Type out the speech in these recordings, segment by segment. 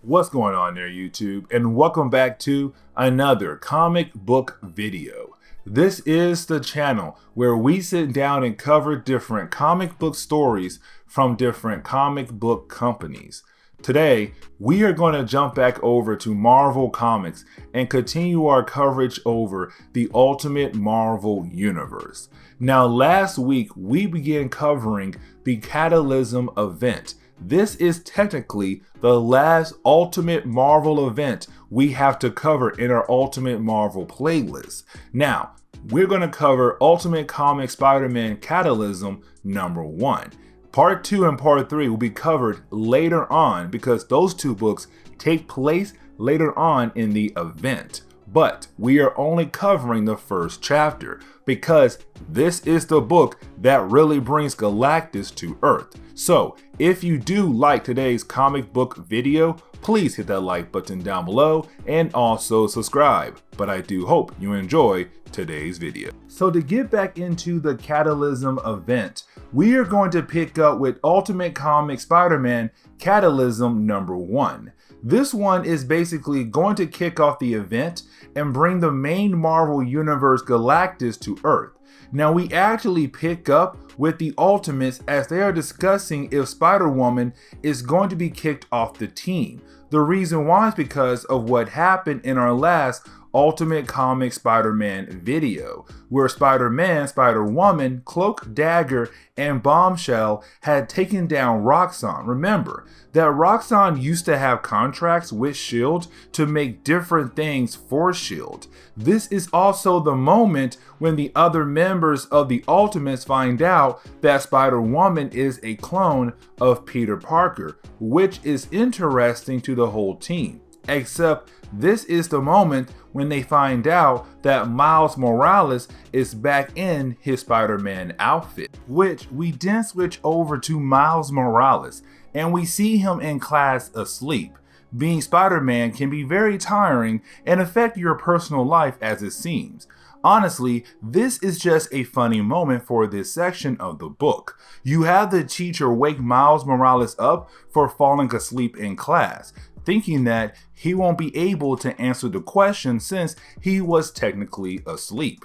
What's going on there, YouTube? And welcome back to another comic book video. This is the channel where we sit down and cover different comic book stories from different comic book companies. Today, we are going to jump back over to Marvel Comics and continue our coverage over the Ultimate Marvel Universe. Now, last week, we began covering the Cataclysm Event. This is technically the last Ultimate Marvel event we have to cover in our Ultimate Marvel playlist. Now, we're going to cover Ultimate Comics Spider-Man Cataclysm #1. Part 2 and Part 3 will be covered later on because those two books take place later on in the event. But we are only covering the first chapter because this is the book that really brings Galactus to Earth. So if you do like today's comic book video, please hit that like button down below and also subscribe. But I do hope you enjoy today's video. So to get back into the Cataclysm event, we are going to pick up with Ultimate Comics Spider-Man Cataclysm #1. This one is basically going to kick off the event and bring the main Marvel Universe Galactus to Earth. Now we actually pick up with the Ultimates as they are discussing if Spider-Woman is going to be kicked off the team. The reason why is because of what happened in our last Ultimate Comics Spider-Man video, where Spider-Man, Spider-Woman, Cloak, Dagger, and Bombshell had taken down Roxxon. Remember that Roxxon used to have contracts with S.H.I.E.L.D. to make different things for S.H.I.E.L.D. This is also the moment when the other members of the Ultimates find out that Spider-Woman is a clone of Peter Parker, which is interesting to the whole team. Except this is the moment when they find out that Miles Morales is back in his Spider-Man outfit, which we then switch over to Miles Morales and we see him in class asleep. Being Spider-Man can be very tiring and affect your personal life as it seems. Honestly, this is just a funny moment for this section of the book. You have the teacher wake Miles Morales up for falling asleep in class, thinking that he won't be able to answer the question since he was technically asleep.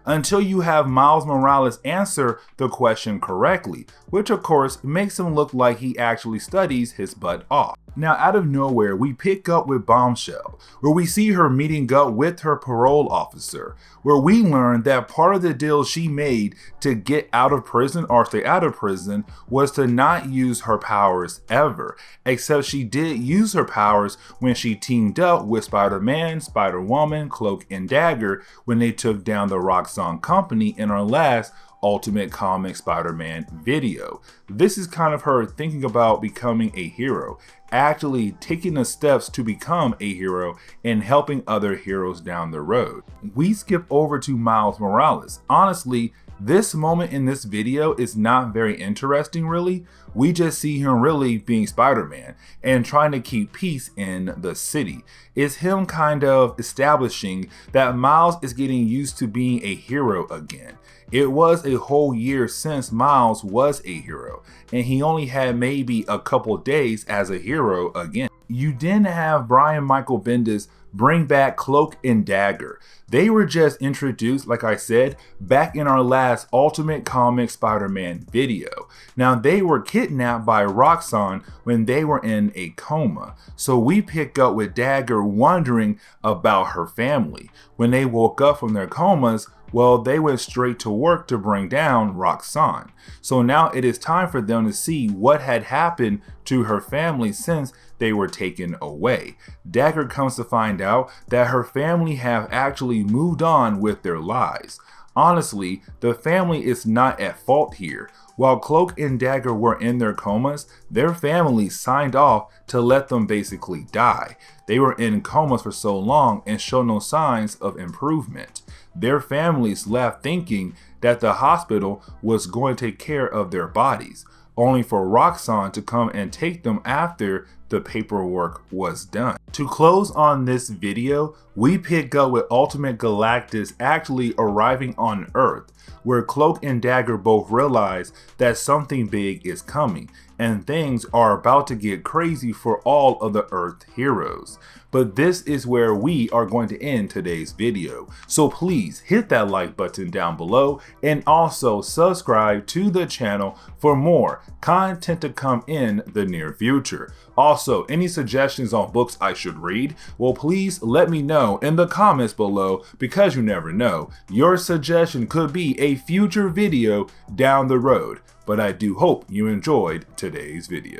Until you have Miles Morales answer the question correctly, which of course makes him look like he actually studies his butt off. Now out of nowhere, we pick up with Bombshell, where we see her meeting up with her parole officer, where we learn that part of the deal she made to get out of prison or stay out of prison was to not use her powers ever, except she did use her powers when she teamed up with Spider-Man, Spider-Woman, Cloak, and Dagger when they took down the Roxxon company in our last Ultimate Comics Spider-Man video. This is kind of her thinking about becoming a hero, actually taking the steps to become a hero and helping other heroes down the road. We skip over to Miles Morales. Honestly, this moment in this video is not very interesting really. We just see him really being Spider-Man and trying to keep peace in the city. It's him kind of establishing that Miles is getting used to being a hero again. It was a whole year since Miles was a hero, and he only had maybe a couple days as a hero again. You then have Brian Michael Bendis bring back Cloak and Dagger. They were just introduced, like I said, back in our last Ultimate Comics Spider-Man video. Now they were kidnapped by Roxxon when they were in a coma. So we pick up with Dagger wondering about her family. When they woke up from their comas, well, they went straight to work to bring down Roxxon. So now it is time for them to see what had happened to her family since they were taken away. Dagger comes to find out that her family have actually moved on with their lives. Honestly, the family is not at fault here. While Cloak and Dagger were in their comas, their families signed off to let them basically die. They were in comas for so long and showed no signs of improvement. Their families left thinking that the hospital was going to take care of their bodies, only for Roxxon to come and take them after the paperwork was done. To close on this video, we pick up with Ultimate Galactus actually arriving on Earth, where Cloak and Dagger both realize that something big is coming, and things are about to get crazy for all of the Earth heroes. But this is where we are going to end today's video. So please hit that like button down below and also subscribe to the channel for more content to come in the near future. Also, any suggestions on books I should read? Well, please let me know in the comments below, because you never know, your suggestion could be a future video down the road. But I do hope you enjoyed today's video.